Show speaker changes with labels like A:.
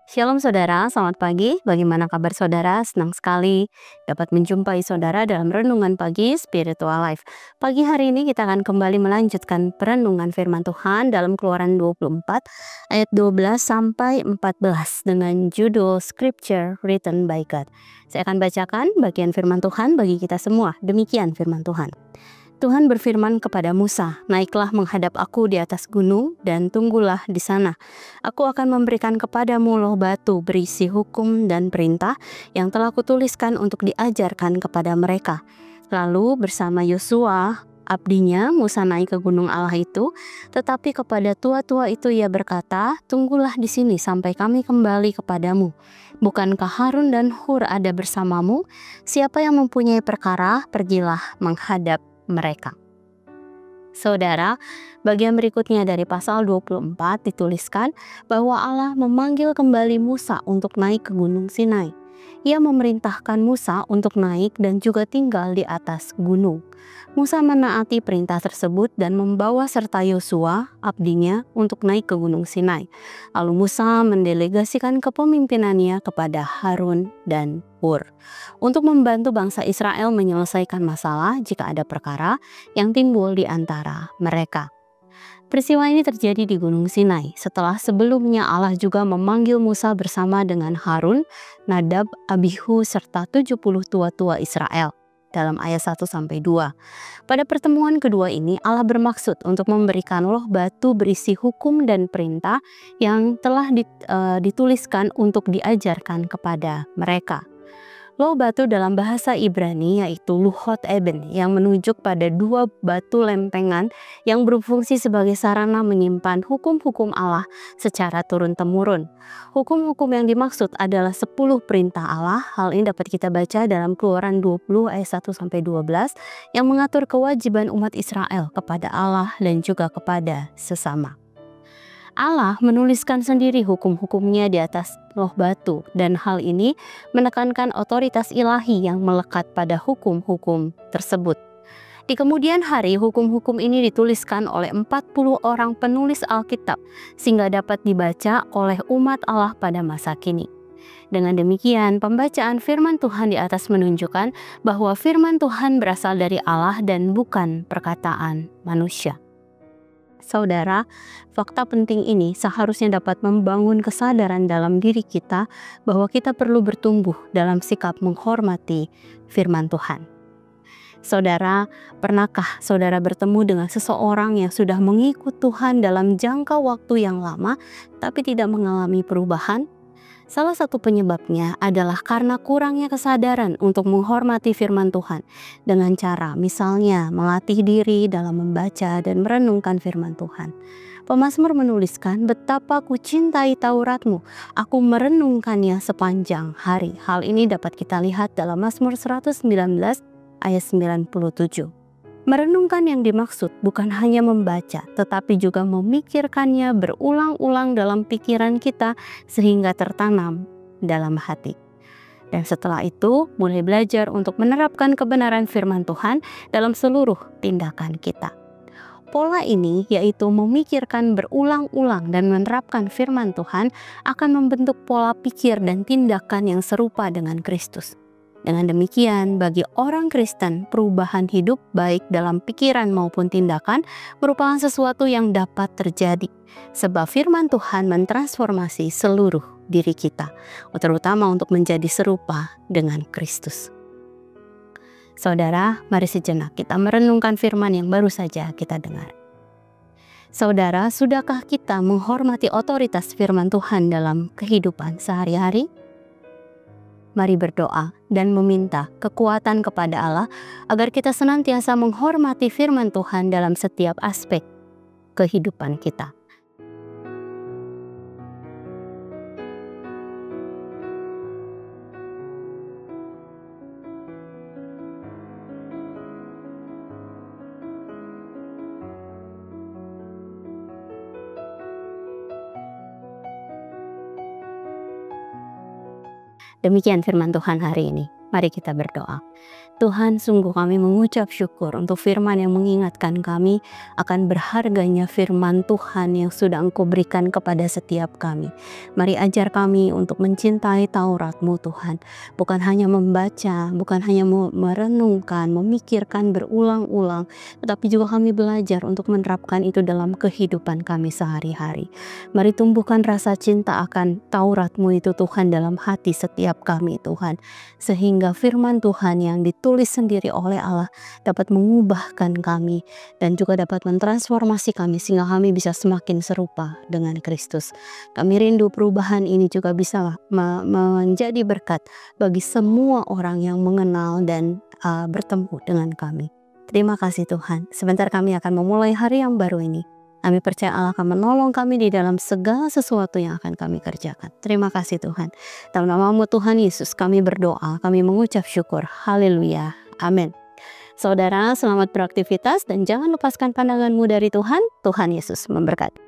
A: Shalom saudara, selamat pagi. Bagaimana kabar saudara? Senang sekali dapat menjumpai saudara dalam Renungan Pagi Spiritual Life. Pagi hari ini kita akan kembali melanjutkan perenungan firman Tuhan dalam Keluaran 24 ayat 12 sampai 14 dengan judul Scripture Written by God. Saya akan bacakan bagian firman Tuhan bagi kita semua. Demikian firman Tuhan. Tuhan berfirman kepada Musa, "Naiklah menghadap aku di atas gunung dan tunggulah di sana. Aku akan memberikan kepadamu loh batu berisi hukum dan perintah yang telah kutuliskan untuk diajarkan kepada mereka." Lalu bersama Yosua, abdinya, Musa naik ke gunung Allah itu, tetapi kepada tua-tua itu ia berkata, "Tunggulah di sini sampai kami kembali kepadamu. Bukankah Harun dan Hur ada bersamamu? Siapa yang mempunyai perkara, pergilah menghadap mereka." Saudara, bagian berikutnya dari pasal 24 dituliskan bahwa Allah memanggil kembali Musa untuk naik ke Gunung Sinai. Ia memerintahkan Musa untuk naik dan juga tinggal di atas gunung. Musa menaati perintah tersebut dan membawa serta Yosua, abdinya, untuk naik ke Gunung Sinai. Lalu Musa mendelegasikan kepemimpinannya kepada Harun dan Hur untuk membantu bangsa Israel menyelesaikan masalah jika ada perkara yang timbul di antara mereka. Peristiwa ini terjadi di Gunung Sinai setelah sebelumnya Allah juga memanggil Musa bersama dengan Harun, Nadab, Abihu, serta 70 tua-tua Israel dalam ayat 1-2. Pada pertemuan kedua ini Allah bermaksud untuk memberikan loh batu berisi hukum dan perintah yang telah dituliskan untuk diajarkan kepada mereka. Loh batu dalam bahasa Ibrani yaitu luhot eben yang menunjuk pada dua batu lempengan yang berfungsi sebagai sarana menyimpan hukum-hukum Allah secara turun-temurun. Hukum-hukum yang dimaksud adalah 10 perintah Allah. Hal ini dapat kita baca dalam Keluaran 20 ayat 1-12 yang mengatur kewajiban umat Israel kepada Allah dan juga kepada sesama. Allah menuliskan sendiri hukum-hukumnya di atas loh batu, dan hal ini menekankan otoritas ilahi yang melekat pada hukum-hukum tersebut. Di kemudian hari, hukum-hukum ini dituliskan oleh 40 orang penulis Alkitab sehingga dapat dibaca oleh umat Allah pada masa kini. Dengan demikian, pembacaan firman Tuhan di atas menunjukkan bahwa firman Tuhan berasal dari Allah dan bukan perkataan manusia. Saudara, fakta penting ini seharusnya dapat membangun kesadaran dalam diri kita bahwa kita perlu bertumbuh dalam sikap menghormati firman Tuhan. Saudara, pernahkah saudara bertemu dengan seseorang yang sudah mengikut Tuhan dalam jangka waktu yang lama tapi tidak mengalami perubahan? Salah satu penyebabnya adalah karena kurangnya kesadaran untuk menghormati firman Tuhan dengan cara misalnya melatih diri dalam membaca dan merenungkan firman Tuhan. Pemazmur menuliskan, "Betapa ku cintai Tauratmu, aku merenungkannya sepanjang hari." Hal ini dapat kita lihat dalam Mazmur 119 ayat 97. Merenungkan yang dimaksud bukan hanya membaca, tetapi juga memikirkannya berulang-ulang dalam pikiran kita sehingga tertanam dalam hati. Dan setelah itu, mulai belajar untuk menerapkan kebenaran firman Tuhan dalam seluruh tindakan kita. Pola ini, yaitu memikirkan berulang-ulang dan menerapkan firman Tuhan, akan membentuk pola pikir dan tindakan yang serupa dengan Kristus. Dengan demikian, bagi orang Kristen, perubahan hidup baik dalam pikiran maupun tindakan merupakan sesuatu yang dapat terjadi. Sebab firman Tuhan mentransformasi seluruh diri kita, terutama untuk menjadi serupa dengan Kristus. Saudara, mari sejenak kita merenungkan firman yang baru saja kita dengar. Saudara, sudahkah kita menghormati otoritas firman Tuhan dalam kehidupan sehari-hari? Mari berdoa dan meminta kekuatan kepada Allah agar kita senantiasa menghormati firman Tuhan dalam setiap aspek kehidupan kita. Demikian firman Tuhan hari ini. Mari kita berdoa. Tuhan, sungguh kami mengucap syukur untuk firman yang mengingatkan kami akan berharganya firman Tuhan yang sudah Engkau berikan kepada setiap kami. Mari ajar kami untuk mencintai Taurat-Mu Tuhan. Bukan hanya membaca, bukan hanya merenungkan, memikirkan berulang-ulang, tetapi juga kami belajar untuk menerapkan itu dalam kehidupan kami sehari-hari. Mari tumbuhkan rasa cinta akan Taurat-Mu itu Tuhan dalam hati setiap kami Tuhan. Sehingga firman Tuhan yang ditulis sendiri oleh Allah dapat mengubahkan kami dan juga dapat mentransformasi kami sehingga kami bisa semakin serupa dengan Kristus. Kami rindu perubahan ini juga bisa menjadi berkat bagi semua orang yang mengenal dan bertemu dengan kami. Terima kasih Tuhan. Sebentar kami akan memulai hari yang baru ini. Kami percaya Allah akan menolong kami di dalam segala sesuatu yang akan kami kerjakan. Terima kasih Tuhan. Dalam nama-Mu Tuhan Yesus kami berdoa, kami mengucap syukur. Haleluya. Amin. Saudara, selamat beraktivitas dan jangan lepaskan pandanganmu dari Tuhan. Tuhan Yesus memberkati.